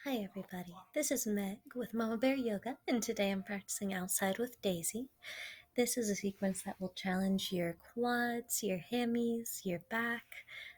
Hi everybody, this is Meg with Mama Bear Yoga, and today I'm practicing outside with Daisy. This is a sequence that will challenge your quads, your hammies, your back,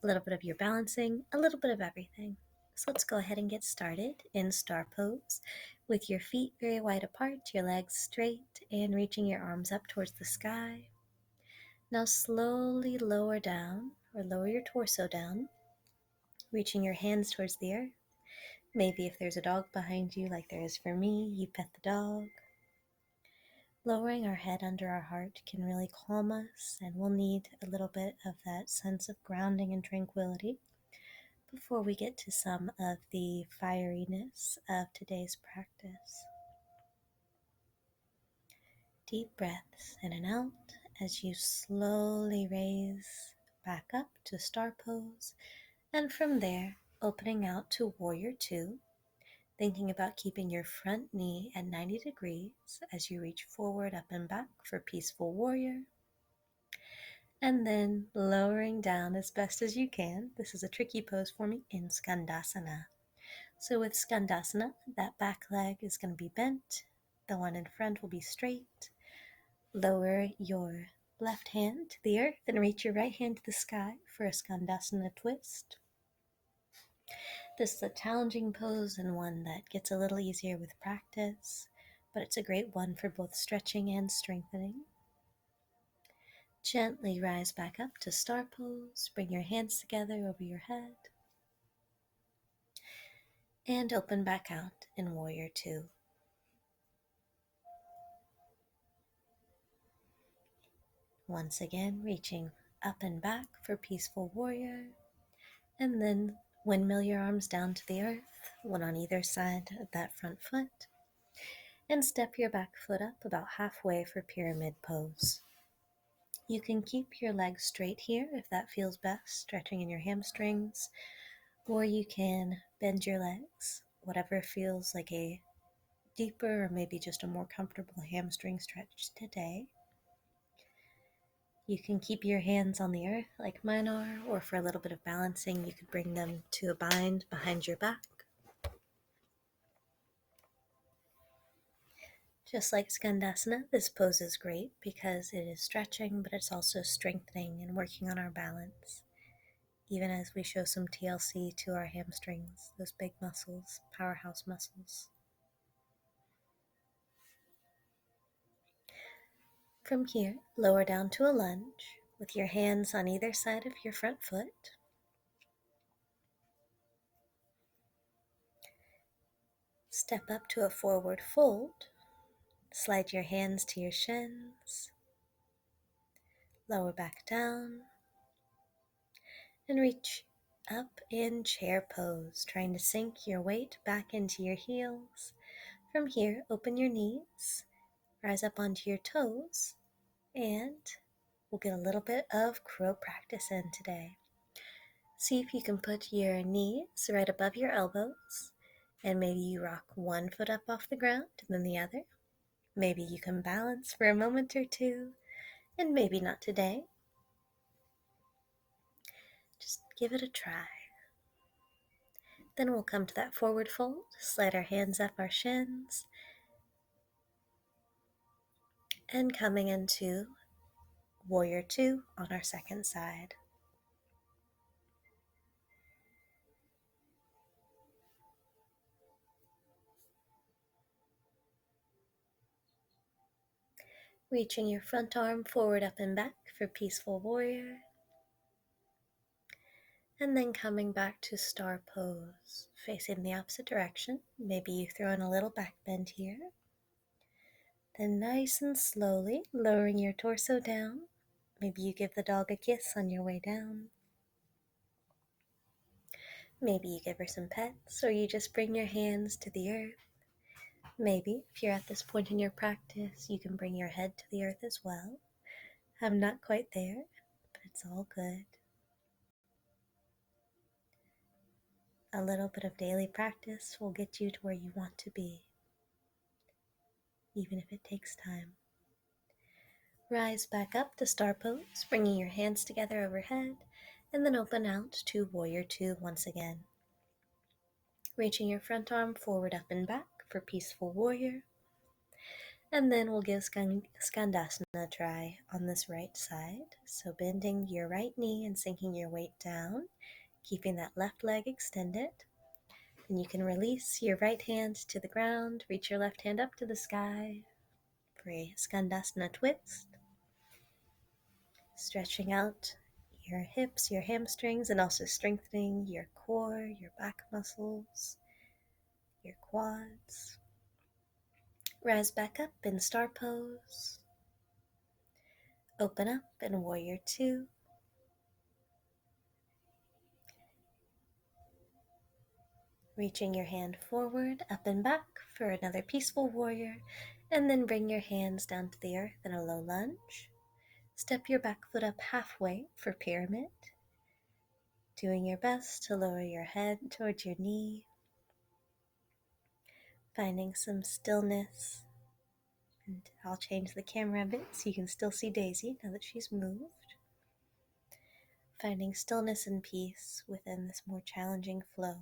a little bit of your balancing, a little bit of everything. So let's go ahead and get started in star pose with your feet very wide apart, your legs straight, and reaching your arms up towards the sky. Now slowly lower down or lower your torso down, reaching your hands towards the earth. Maybe if there's a dog behind you, like there is for me, you pet the dog. Lowering our head under our heart can really calm us, and we'll need a little bit of that sense of grounding and tranquility before we get to some of the fieriness of today's practice. Deep breaths in and out as you slowly raise back up to star pose, and from there, opening out to warrior two. Thinking about keeping your front knee at 90 degrees as you reach forward, up, and back for peaceful warrior. And then lowering down as best as you can. This is a tricky pose for me in Skandasana. So with Skandasana, that back leg is going to be bent. The one in front will be straight. Lower your left hand to the earth and reach your right hand to the sky for a Skandasana twist. This is a challenging pose and one that gets a little easier with practice, but it's a great one for both stretching and strengthening. Gently rise back up to star pose, bring your hands together over your head, and open back out in warrior two. Once again, reaching up and back for peaceful warrior, and then windmill your arms down to the earth, one on either side of that front foot, and step your back foot up about halfway for pyramid pose. You can keep your legs straight here if that feels best, stretching in your hamstrings, or you can bend your legs, whatever feels like a deeper or maybe just a more comfortable hamstring stretch today. You can keep your hands on the earth like mine are, or for a little bit of balancing, you could bring them to a bind behind your back. Just like Skandasana, this pose is great because it is stretching, but it's also strengthening and working on our balance, even as we show some TLC to our hamstrings, those big muscles, powerhouse muscles. From here, lower down to a lunge with your hands on either side of your front foot. Step up to a forward fold. Slide your hands to your shins. Lower back down. And reach up in chair pose, trying to sink your weight back into your heels. From here, open your knees, rise up onto your toes, and we'll get a little bit of crow practice in today. See if you can put your knees right above your elbows, and maybe you rock one foot up off the ground and then the other. Maybe you can balance for a moment or two, and maybe not today. Just give it a try. Then we'll come to that forward fold, slide our hands up our shins, and coming into warrior two on our second side. Reaching your front arm forward, up, and back for peaceful warrior. And then coming back to star pose, facing the opposite direction. Maybe you throw in a little back bend here. Then nice and slowly lowering your torso down. Maybe you give the dog a kiss on your way down. Maybe you give her some pets, or you just bring your hands to the earth. Maybe, if you're at this point in your practice, you can bring your head to the earth as well. I'm not quite there, but it's all good. A little bit of daily practice will get you to where you want to be, even if it takes time. Rise back up to star pose, bringing your hands together overhead, and then open out to warrior two once again. Reaching your front arm forward, up, and back for Peaceful Warrior. And then we'll give Skandasana a try on this right side. So bending your right knee and sinking your weight down, keeping that left leg extended. And you can release your right hand to the ground, reach your left hand up to the sky for a Skandasana twist. Stretching out your hips, your hamstrings, and also strengthening your core, your back muscles, your quads. Rise back up in Star Pose. Open up in Warrior 2. Reaching your hand forward, up and back for another Peaceful Warrior, and then bring your hands down to the earth in a low lunge. Step your back foot up halfway for Pyramid. Doing your best to lower your head towards your knee. Finding some stillness. And I'll change the camera a bit so you can still see Daisy now that she's moved. Finding stillness and peace within this more challenging flow.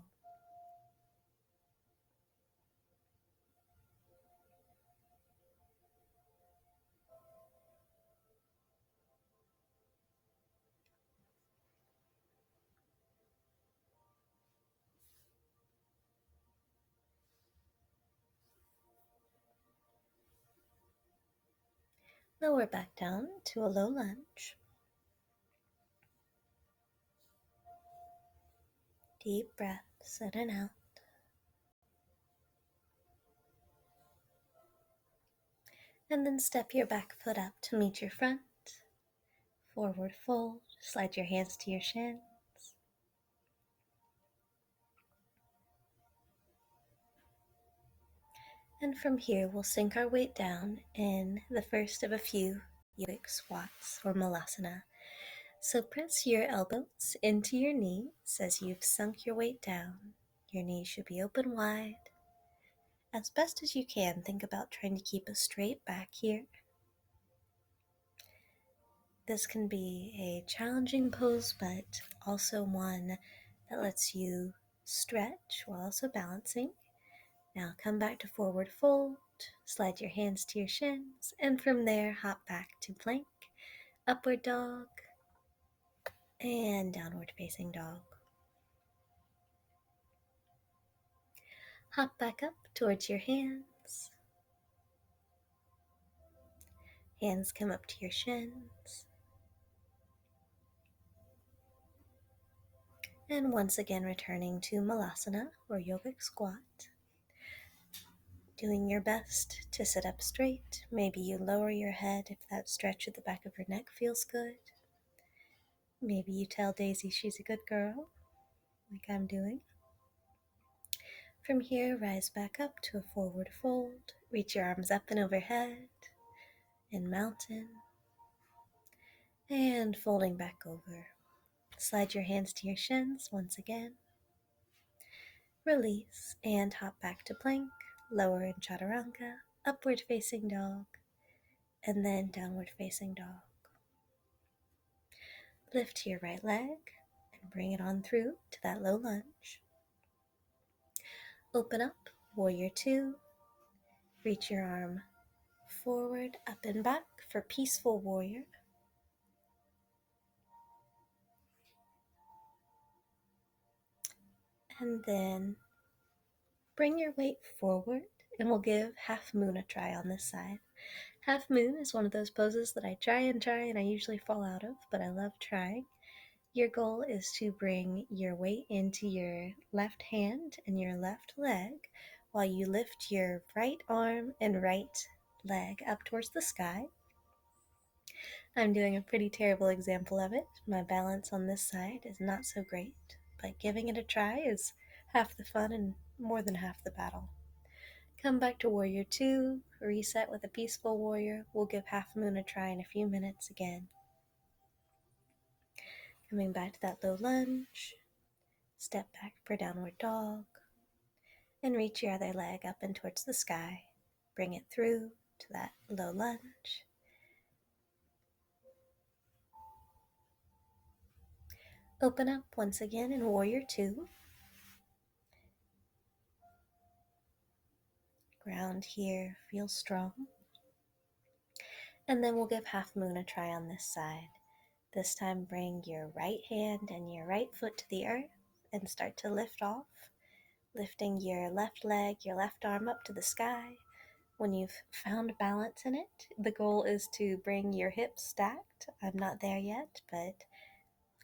Lower back down to a low lunge. Deep breaths in and out. And then step your back foot up to meet your front. Forward fold. Slide your hands to your shins. And from here, we'll sink our weight down in the first of a few yogic squats or malasana. So press your elbows into your knees as you've sunk your weight down. Your knees should be open wide. As best as you can, think about trying to keep a straight back here. This can be a challenging pose, but also one that lets you stretch while also balancing. Now come back to forward fold, slide your hands to your shins, and from there hop back to plank, upward dog, and downward facing dog. Hop back up towards your hands. Hands come up to your shins. And once again returning to Malasana or yogic squat. Doing your best to sit up straight. Maybe you lower your head if that stretch at the back of your neck feels good. Maybe you tell Daisy she's a good girl, like I'm doing. From here, rise back up to a forward fold. Reach your arms up and overhead in mountain. And folding back over. Slide your hands to your shins once again. Release and hop back to plank, lower in chaturanga, upward facing dog, and then downward facing dog. Lift your right leg and bring it on through to that low lunge. Open up, Warrior 2. Reach your arm forward, up and back for Peaceful Warrior. And then bring your weight forward and we'll give Half Moon a try on this side. Half Moon is one of those poses that I try and I usually fall out of, but I love trying. Your goal is to bring your weight into your left hand and your left leg while you lift your right arm and right leg up towards the sky. I'm doing a pretty terrible example of it. My balance on this side is not so great, but giving it a try is half the fun and more than half the battle. Come back to Warrior 2, reset with a Peaceful Warrior. We'll give Half Moon a try in a few minutes again. Coming back to that low lunge, step back for Downward Dog, and reach your other leg up and towards the sky. Bring it through to that low lunge. Open up once again in Warrior 2. Ground here, feel strong. And then we'll give half moon a try on this side. This time bring your right hand and your right foot to the earth and start to lift off, lifting your left leg, your left arm up to the sky. When you've found balance in it, the goal is to bring your hips stacked. I'm not there yet, but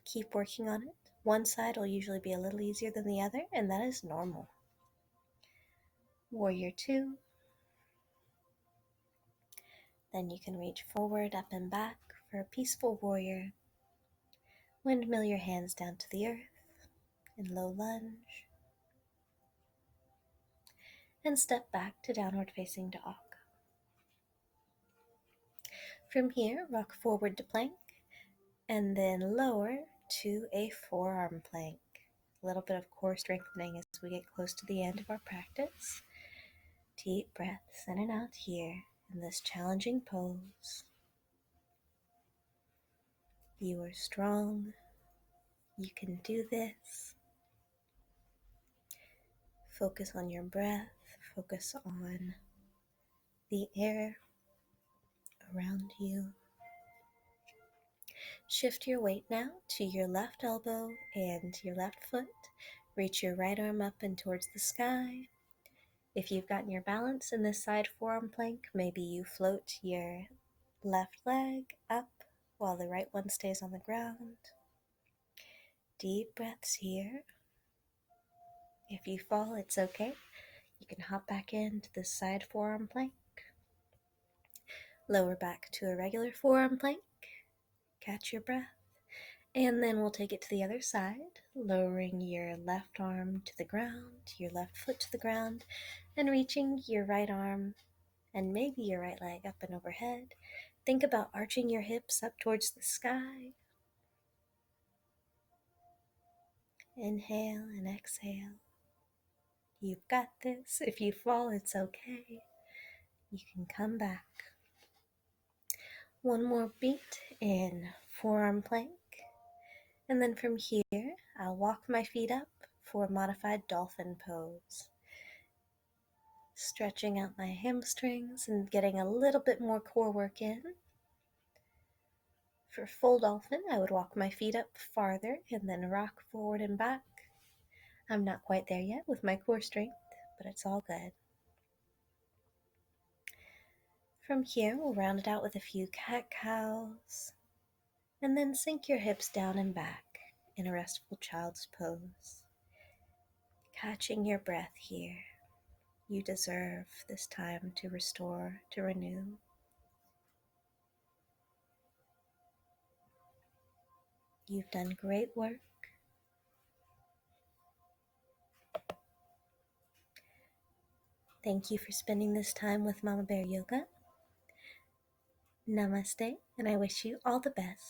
keep working on it. One side will usually be a little easier than the other, and that is normal. Warrior 2. Then you can reach forward, up and back for a peaceful warrior. Windmill your hands down to the earth in low lunge. And step back to downward facing dog. From here, rock forward to plank, and then lower to a forearm plank. A little bit of core strengthening as we get close to the end of our practice. Deep breaths in and out here in this challenging pose. You are strong. You can do this. Focus on your breath. Focus on the air around you. Shift your weight now to your left elbow and your left foot. Reach your right arm up and towards the sky. If you've gotten your balance in this side forearm plank, maybe you float your left leg up while the right one stays on the ground. Deep breaths here. If you fall, it's okay. You can hop back into the side forearm plank. Lower back to a regular forearm plank. Catch your breath. And then we'll take it to the other side, lowering your left arm to the ground, your left foot to the ground, and reaching your right arm and maybe your right leg up and overhead. Think about arching your hips up towards the sky. Inhale and exhale. You've got this. If you fall, it's okay. You can come back. One more beat in forearm plank. And then from here, I'll walk my feet up for modified dolphin pose. Stretching out my hamstrings and getting a little bit more core work in. For full dolphin, I would walk my feet up farther and then rock forward and back. I'm not quite there yet with my core strength, but it's all good. From here, we'll round it out with a few cat-cows, and then sink your hips down and back in a restful child's pose. Catching your breath here. You deserve this time to restore, to renew. You've done great work. Thank you for spending this time with Mama Bear Yoga. Namaste, and I wish you all the best.